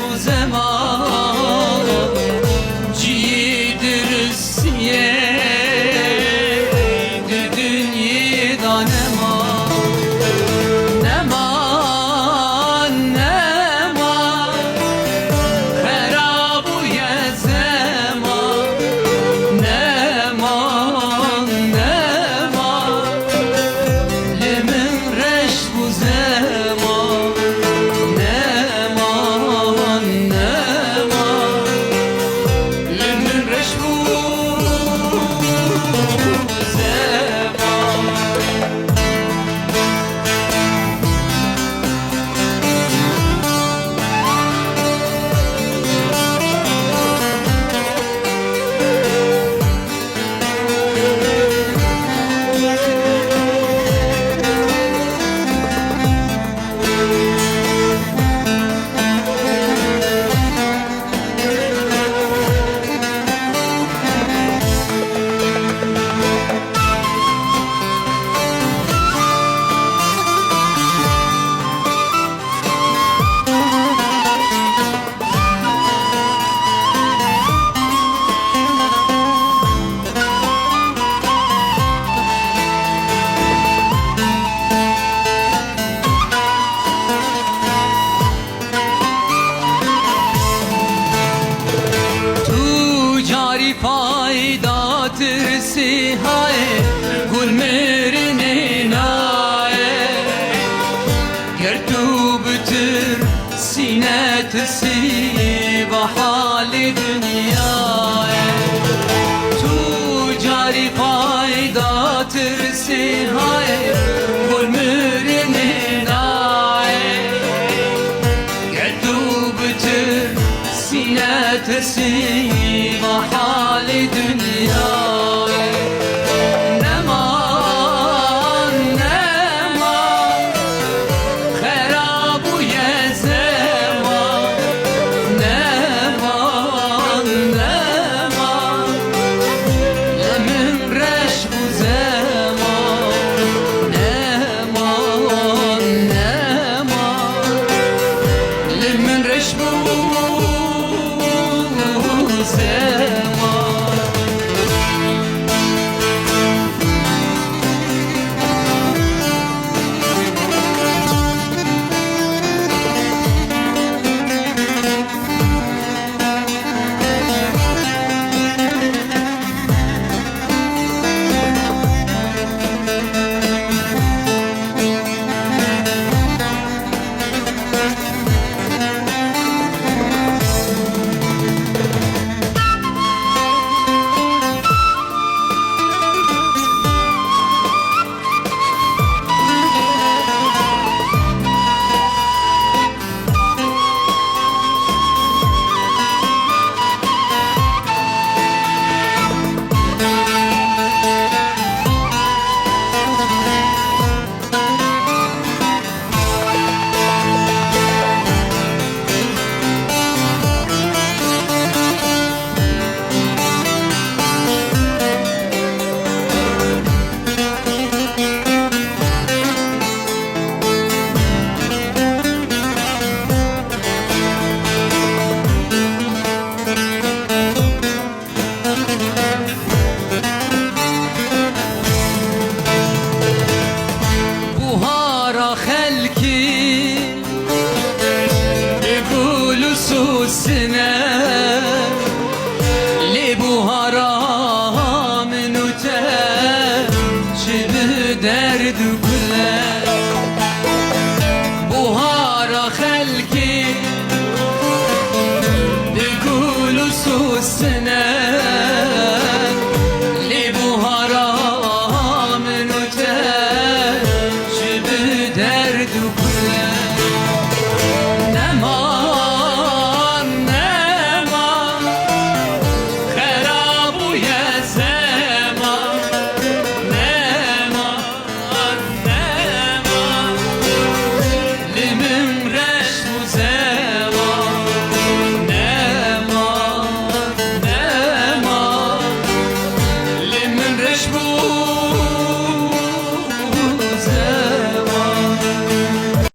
bu zaman cidirsiye dünyada neman herabu ye zaman neman limin reş bu zaman limin reş bu faydatır sihaye gul merine nae ger tu bütür sinet siva hali dünyaya tu cari faydatır sihaye gul merine nae ger tu bütür sinet siva hali dünyaya neman herabu ye zaman neman limin reş bu zaman neman limin reş bu zaman. سنة لبهارا منوتا شبه درد كله بهارا خلقي بيقولوا سوسنا لبهارا منوتا شبه درد كله Reşbu